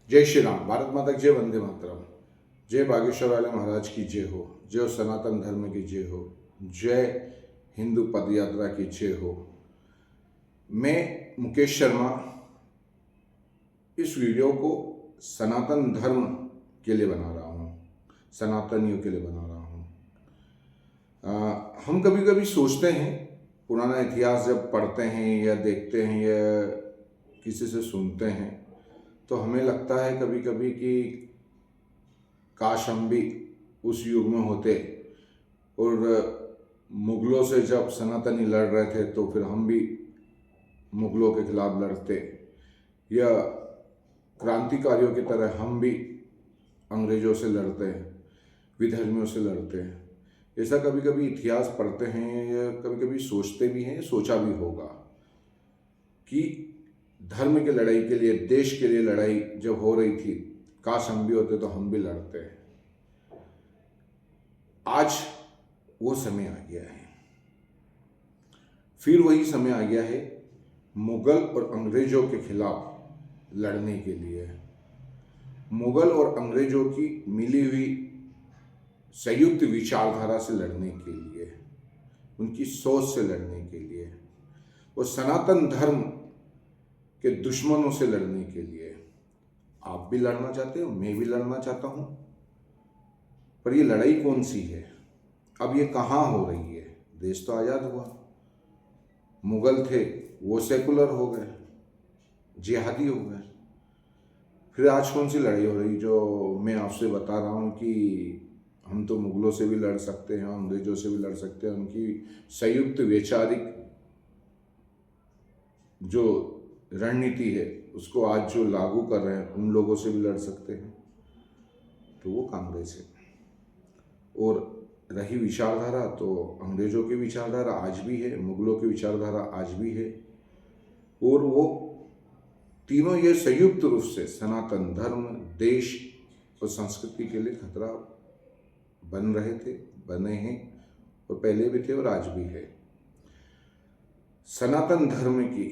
जय श्री राम। भारत माता की जय। वंदे मातरम। जय बागेश्वर वाले महाराज की जय हो। जय सनातन धर्म की जय हो। जय हिंदू पद यात्रा की जय हो। मैं मुकेश शर्मा इस वीडियो को सनातन धर्म के लिए बना रहा हूँ, सनातनियों के लिए बना रहा हूँ। हम कभी कभी सोचते हैं, पुराना इतिहास जब पढ़ते हैं या देखते हैं या किसी से सुनते हैं, तो हमें लगता है कभी कभी कि काश हम भी उस युग में होते और मुगलों से जब सनातनी लड़ रहे थे तो फिर हम भी मुगलों के खिलाफ लड़ते, या क्रांतिकारियों की तरह हम भी अंग्रेजों से लड़ते हैं, विधर्मियों से लड़ते हैं। ऐसा कभी कभी इतिहास पढ़ते हैं या कभी कभी सोचते भी हैं, सोचा भी होगा कि धर्म की लड़ाई के लिए, देश के लिए लड़ाई जब हो रही थी, काश हम भी होते तो हम भी लड़ते हैं। आज वो समय आ गया है, फिर वही समय आ गया है मुगल और अंग्रेजों के खिलाफ लड़ने के लिए। मुगल और अंग्रेजों की मिली हुई संयुक्त विचारधारा से लड़ने के लिए, उनकी सोच से लड़ने के लिए, और सनातन धर्म के दुश्मनों से लड़ने के लिए। आप भी लड़ना चाहते हो, मैं भी लड़ना चाहता हूं, पर ये लड़ाई कौन सी है? अब ये कहाँ हो रही है? देश तो आज़ाद हुआ, मुगल थे वो सेकुलर हो गए, जिहादी हो गए, फिर आज कौन सी लड़ाई हो रही जो मैं आपसे बता रहा हूँ कि हम तो मुगलों से भी लड़ सकते हैं, अंग्रेजों से भी लड़ सकते हैं, उनकी संयुक्त वैचारिक जो रणनीति है उसको आज जो लागू कर रहे हैं उन लोगों से भी लड़ सकते हैं। तो वो कांग्रेस है। और रही विचारधारा, तो अंग्रेजों की विचारधारा आज भी है, मुगलों की विचारधारा आज भी है, और वो तीनों ये संयुक्त रूप से सनातन धर्म, देश और संस्कृति के लिए खतरा बन रहे थे, बने हैं, और पहले भी थे और आज भी है। सनातन धर्म की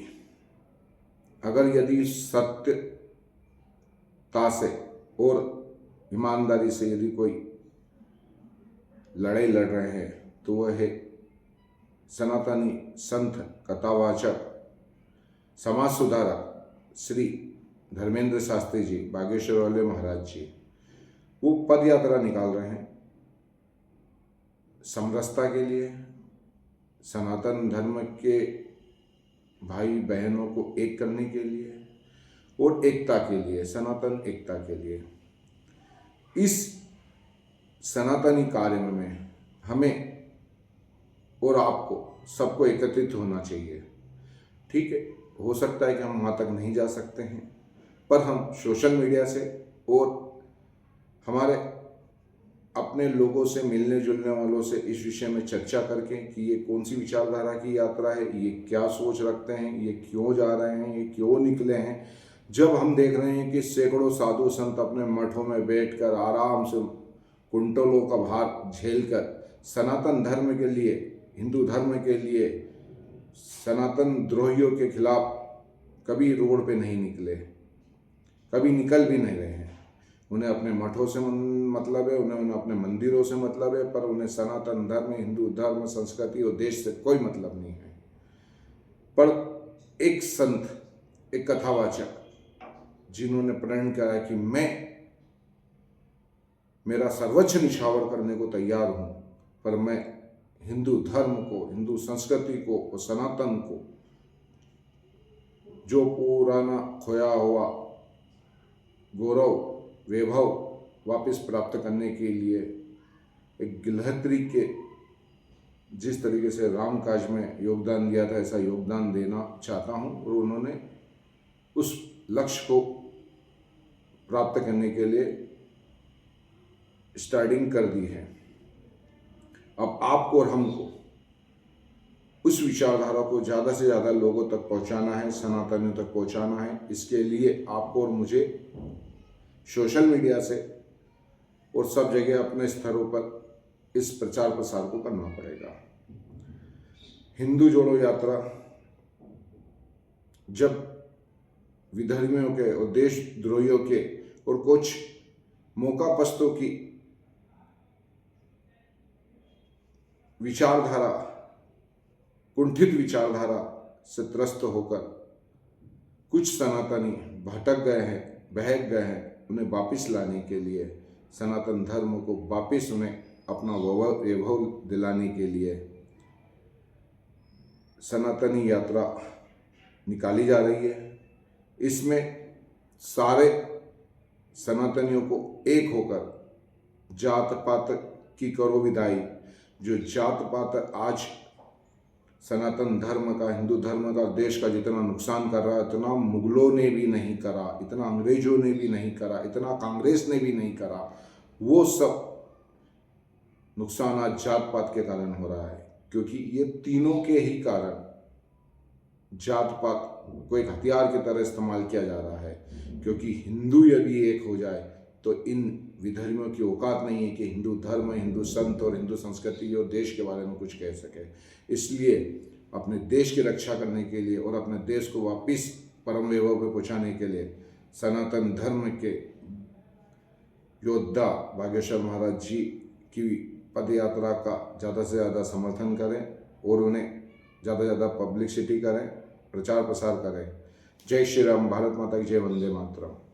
अगर यदि सत्यता से और ईमानदारी से यदि कोई लड़ाई लड़ रहे हैं तो वह है सनातनी संत, कथावाचक, समाज सुधारक श्री धर्मेंद्र शास्त्री जी, बागेश्वर वाले महाराज जी। वो पद यात्रा निकाल रहे हैं समरसता के लिए, सनातन धर्म के भाई बहनों को एक करने के लिए और एकता के लिए, सनातन एकता के लिए। इस सनातनी कार्य में हमें और आपको सबको एकत्रित होना चाहिए। ठीक है, हो सकता है कि हम वहाँ तक नहीं जा सकते हैं, पर हम सोशल मीडिया से और हमारे अपने लोगों से, मिलने जुलने वालों से इस विषय में चर्चा करके कि ये कौन सी विचारधारा की यात्रा है, ये क्या सोच रखते हैं, ये क्यों जा रहे हैं, ये क्यों निकले हैं। जब हम देख रहे हैं कि सैकड़ों साधु संत अपने मठों में बैठकर आराम से कुंटलों का भार झेलकर सनातन धर्म के लिए, हिंदू धर्म के लिए, सनातन द्रोहियों के खिलाफ कभी रोड पे नहीं निकले, कभी निकल भी नहीं रहे हैं। उन्हें अपने मठों से मतलब है, उन्हें अपने मंदिरों से मतलब है, पर उन्हें सनातन धर्म, हिंदू धर्म, संस्कृति और देश से कोई मतलब नहीं है। पर एक संत, एक कथावाचक जिन्होंने प्रण किया है कि मैं मेरा सर्वोच्च निछावर करने को तैयार हूं, पर मैं हिंदू धर्म को, हिंदू संस्कृति को और सनातन को, जो पुराना खोया हुआ गौरव वैभव वापस प्राप्त करने के लिए एक गिलहत्री के जिस तरीके से राम काज में योगदान दिया था, ऐसा योगदान देना चाहता हूं। और उन्होंने उस लक्ष्य को प्राप्त करने के लिए स्टार्टिंग कर दी है। अब आपको और हमको उस विचारधारा को ज़्यादा से ज़्यादा लोगों तक पहुंचाना है, सनातनियों तक पहुंचाना है। इसके लिए आपको और मुझे सोशल मीडिया से और सब जगह अपने स्तरों पर इस प्रचार प्रसार को करना पड़ेगा। हिंदू जोड़ो यात्रा जब विधर्मियों के और देशद्रोहियों के और कुछ मौकापस्तों की विचारधारा, कुंठित विचारधारा से त्रस्त होकर कुछ सनातनी भटक गए हैं, बहक गए हैं। उन्हें वापस लाने के लिए, सनातन धर्म को वापस उन्हें अपना वैभव दिलाने के लिए सनातनी यात्रा निकाली जा रही है। इसमें सारे सनातनियों को एक होकर जात पात की करो विदाई। जो जात पात आज सनातन धर्म का, हिंदू धर्म का, देश का जितना नुकसान कर रहा है, इतना मुगलों ने भी नहीं करा, इतना अंग्रेजों ने भी नहीं करा, इतना कांग्रेस ने भी नहीं करा। वो सब नुकसान आज जात पात के कारण हो रहा है, क्योंकि ये तीनों के ही कारण जात पात को एक हथियार की तरह इस्तेमाल किया जा रहा है। क्योंकि हिंदू यदि एक हो जाए तो इन विधर्मियों की औकात नहीं है कि हिंदू धर्म, हिंदू संत और हिंदू संस्कृति और देश के बारे में कुछ कह सके। इसलिए अपने देश की रक्षा करने के लिए और अपने देश को वापस परम वैभव पे पहुंचाने के लिए सनातन धर्म के योद्धा बागेश्वर महाराज जी की पद यात्रा का ज़्यादा से ज़्यादा समर्थन करें और उन्हें ज़्यादा से ज़्यादा पब्लिसिटी करें, प्रचार प्रसार करें। जय श्री राम, भारत माता की जय, वंदे मातरम।